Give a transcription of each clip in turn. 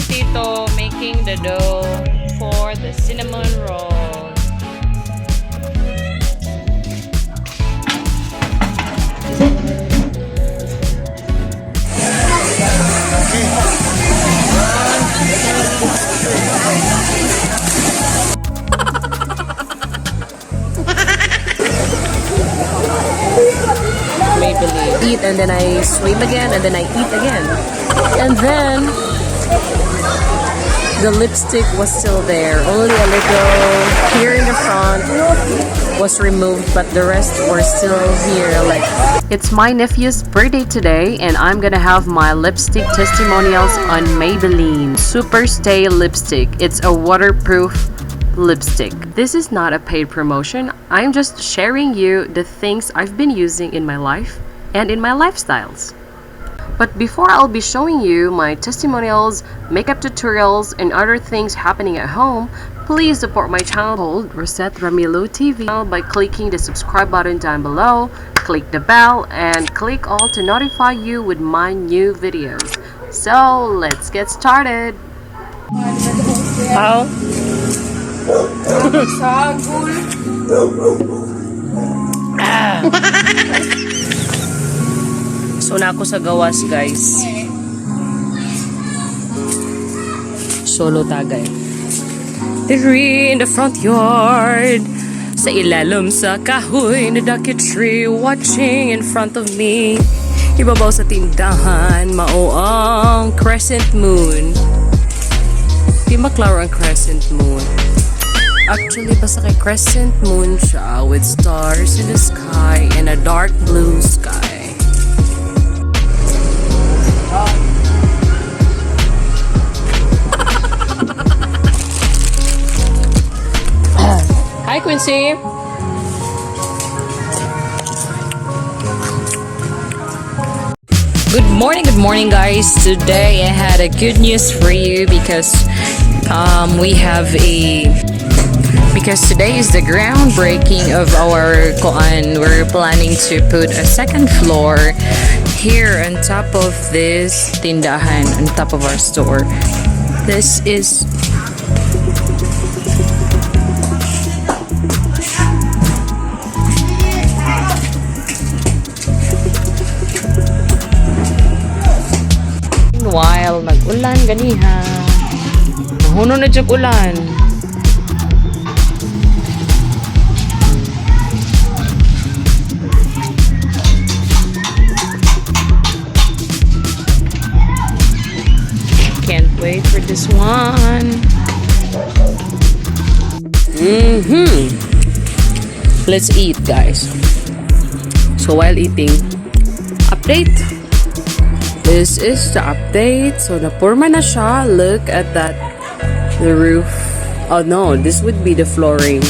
Tito making the dough for the cinnamon rolls. Eat and then I swim again and then I eat again. And then the lipstick was still there. Only a little here in the front was removed, but the rest were still here. Like, it's my nephew's birthday today and I'm gonna have my lipstick testimonials on Maybelline Super Stay lipstick. It's a waterproof lipstick. This is not a paid promotion. I'm just sharing you the things I've been using in my life and in my lifestyles. But before I'll be showing you my testimonials, makeup tutorials, and other things happening at home, please support my channel called Rosette Ramilo TV by clicking the subscribe button down below, click the bell, and click all to notify you with my new videos. So let's get started. How? So na ako sa gawas, guys. Solo tagay. Tree in the front yard. Sa ilalim sa kahoy na dakit tree, watching in front of me. Ibabaw sa tindahan, mao ang crescent moon. Di maklaro ang crescent moon. Actually, basta kay crescent moon siya with stars in the sky and a dark blue sky. Hi, Quincy. Good morning, guys. Today I had a good news for you because today is the groundbreaking of our koan. We're planning to put a second floor here on top of this tindahan, on top of our store. This is while nag-ulan ganiha. Mahuno na jud ulan. Can't wait for this one. Let's eat, guys. So while eating, update. This is the update. So napurma na siya. Look at that. The roof. Oh no, this would be the flooring.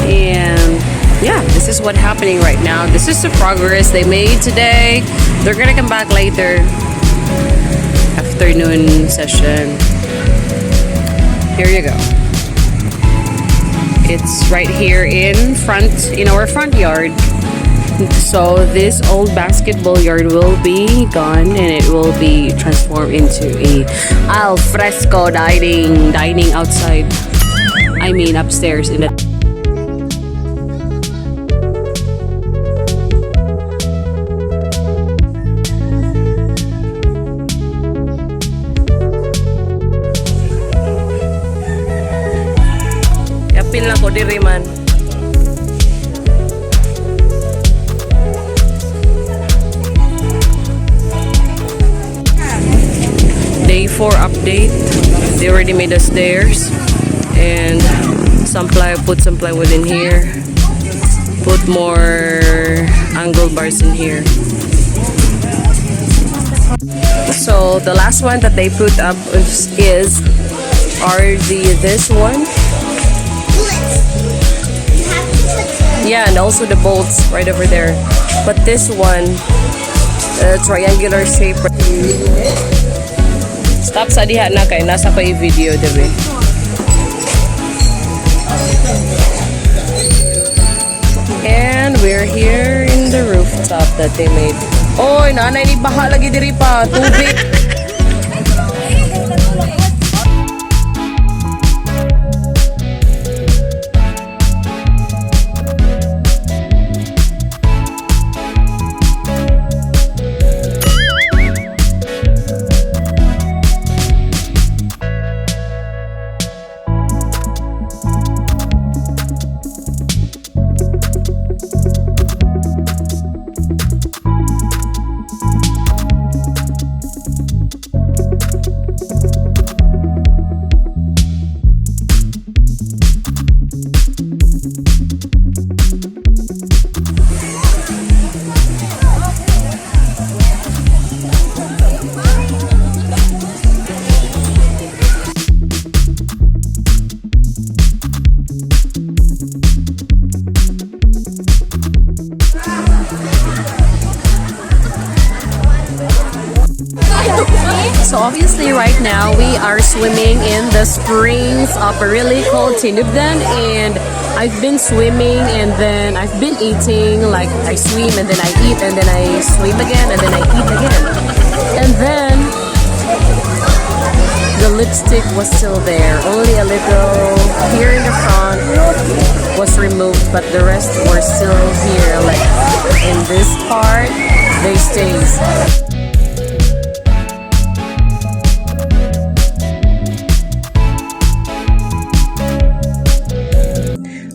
And yeah, this is what's happening right now. This is the progress they made today. They're gonna come back later. Afternoon session. Here you go. It's right here in our front yard. So this old basketball yard will be gone and it will be transformed into a al fresco dining outside. I mean upstairs in the Yapin lang ko diri man. Day 4 update. They already made the stairs and put some plywood in here. Put more angle bars in here. So the last one that they put up is this one. Yeah, and also the bolts right over there. But this one, triangular shape. Stop sa diha na kay nasa ko i-video, diba? And we're here in the rooftop that they made. Oy, nanay ni baha lagi diri pa, tubig. obviously right now we are swimming in the springs of a really cold Tinubdan, and I've been swimming and then I've been eating, like I swim and then I eat and then I swim again and then I eat again. And then the lipstick was still there, only a little here in the front was removed, but the rest were still here, like in this part they stays.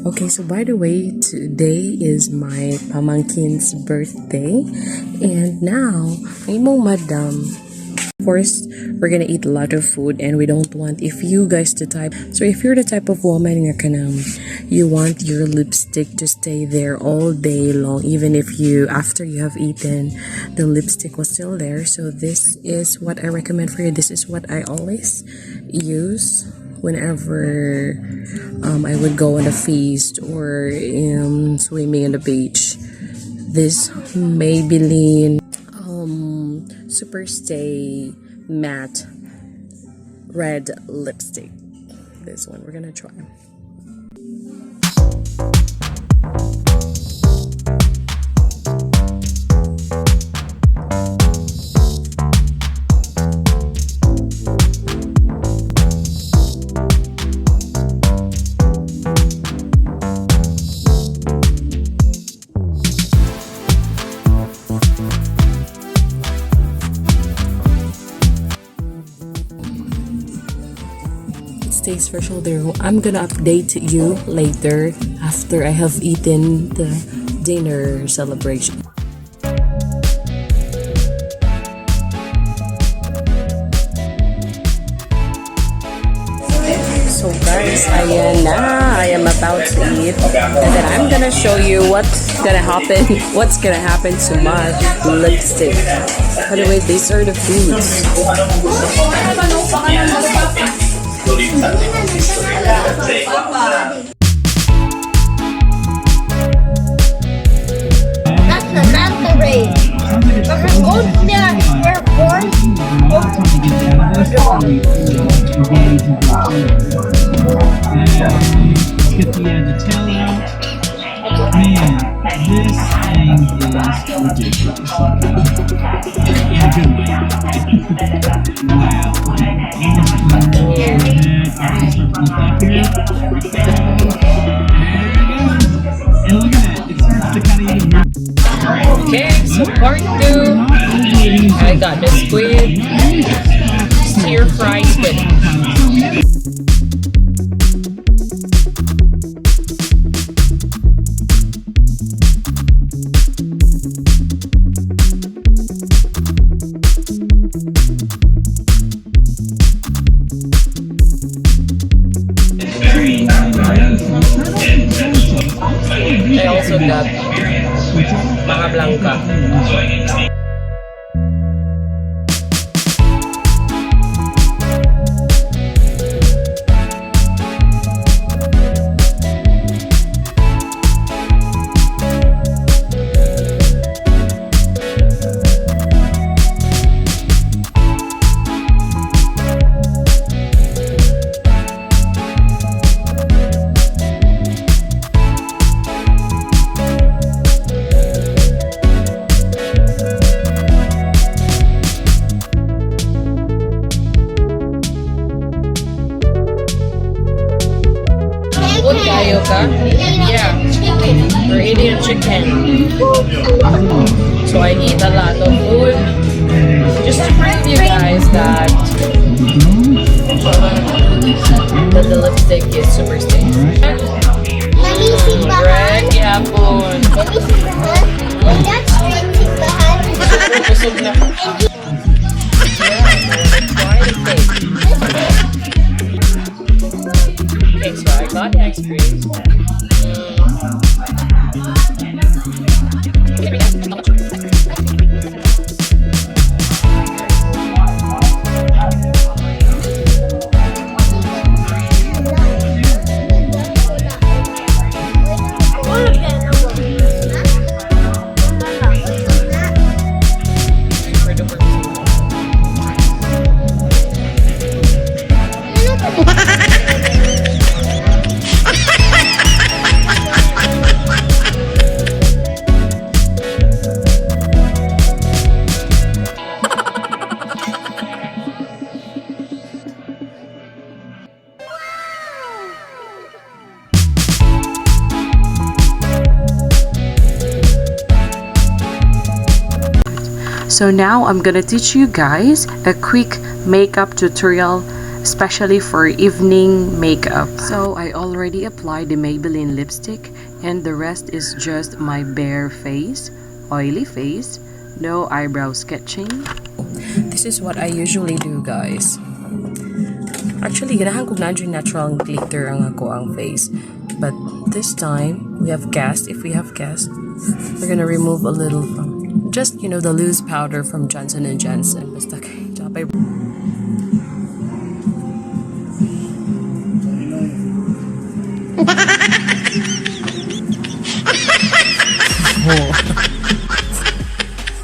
Okay, so by the way, today is my pamangkin's birthday, and now I'm madam. Of course, we're gonna eat a lot of food, and we don't want if you guys the type. So if you're the type of woman you want your lipstick to stay there all day long, even if you after you have eaten, the lipstick was still there. So this is what I recommend for you. This is what I always use whenever I would go on a feast or swimming on the beach. This Maybelline Super Stay Matte Red Lipstick. This one we're gonna try. Stay special there. I'm gonna update you later after I have eaten the dinner celebration. So guys, ayan na. I am about to eat, and then I'm gonna show you what's gonna happen. What's gonna happen to my lipstick. By the way, these are the foods. That's the manta ray. Because gold there were born. Let's get the tail out. Man, this thing is ridiculous. In a good way. Wow. And look at that, it starts to kind of even move. Okay, so part 2. I got the squid, stir fried squid. I also got mga blanca. What kayo ka? Yeah, we're eating chicken. So I eat a lot of food. Just to prove you guys that the lipstick is super stained. Bread, yapon. Busog na. Okay, so I got the experience. So now I'm gonna teach you guys a quick makeup tutorial, especially for evening makeup. So I already applied the Maybelline lipstick, and the rest is just my bare face, oily face, no eyebrow sketching. This is what I usually do, guys. Actually, ganahan ko na yung natural glitter ang ako ang face. But this time, we have cast. If we have cast, we're gonna remove a little from just, you know, the loose powder from Johnson & Johnson. Basta kay Japay.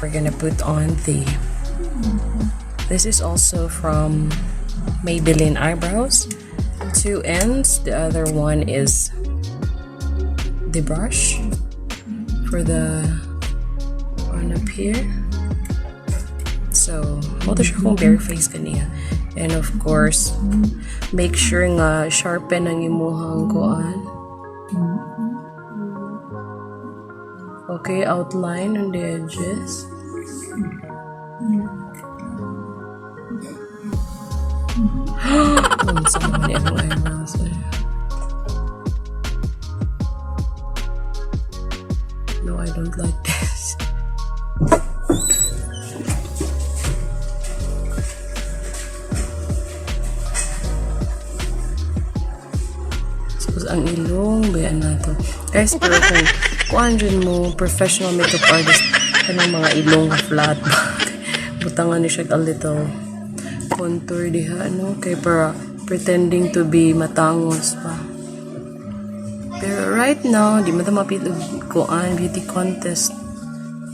We're gonna put on the... This is also from Maybelline eyebrows. 2 ends. The other one is the brush for the one up here. So, moto siya kung bare face kaniya. And of course, make sure nga sharpen ang imuhang kuan. Okay, outline on the edges. No, I don't like this. Suppose ang ilong, bayan na to. Guys, pero kung kuhan dyan mo, professional makeup artist, kanang mga ilong flat, butangan ni siya a little contour diha, no? Kay para pretending to be matangos pa. Pero right now, di mo ito mapitog kuan beauty contest.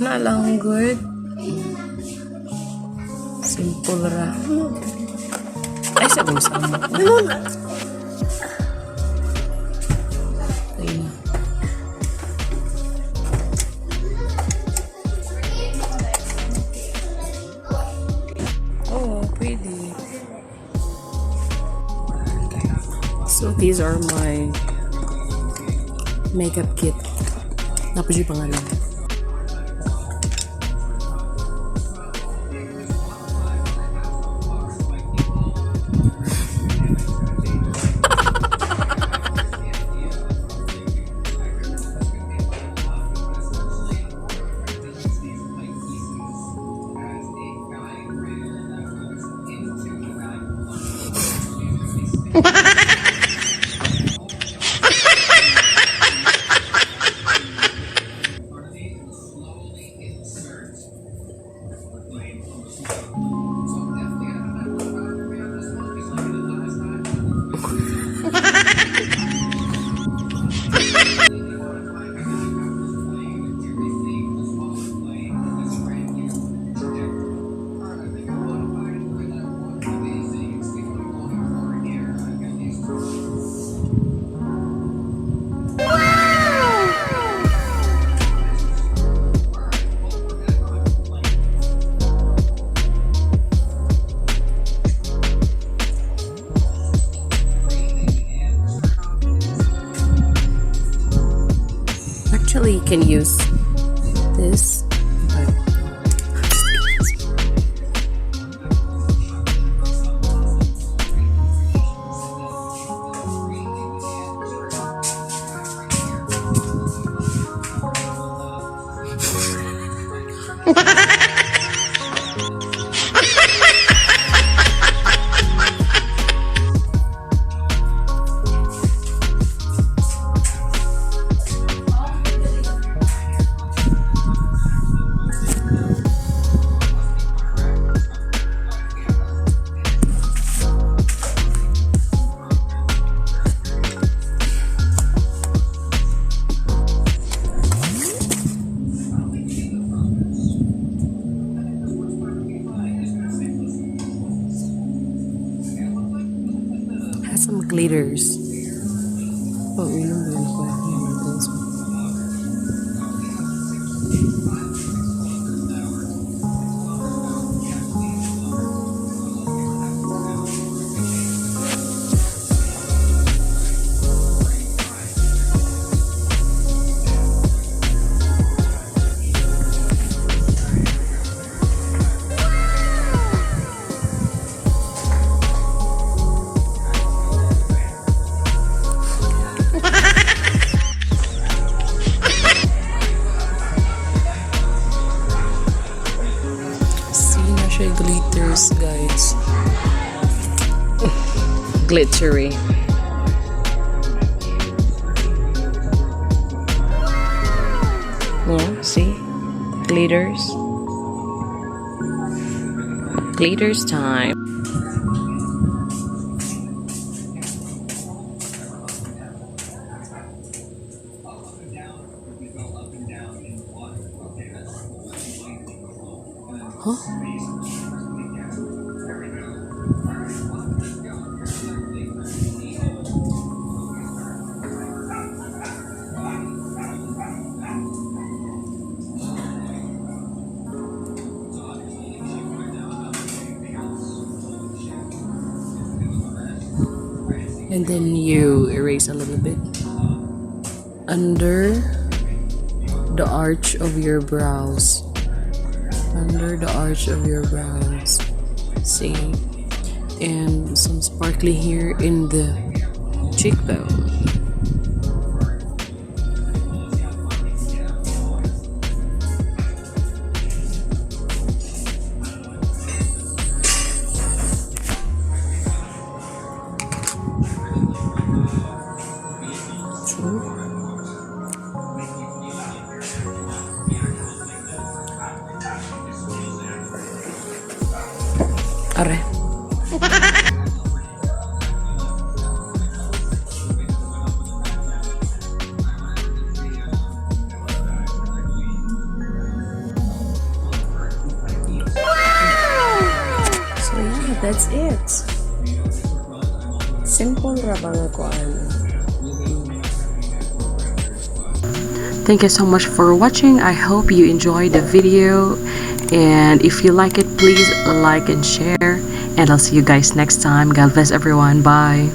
Na lang good. Simple ra. Ay, sabong sama ko. Ayun. Oh, pwede. So, these are my makeup kit. Tapos yung pangalan. Actually, you can use this, but has some glitters. Oh, ilong ba yun ako? glittery. Oh, see? Glitters. Glitters time. Huh? And then you erase a little bit under the arch of your brows. Under the arch of your brows. See? And some sparkly here in the cheekbone. Are. So yeah, that's it. Simple ra bang ko ano. Thank you so much for watching. I hope you enjoyed the video. And if you like it, please like and share. And I'll see you guys next time. God bless everyone. Bye.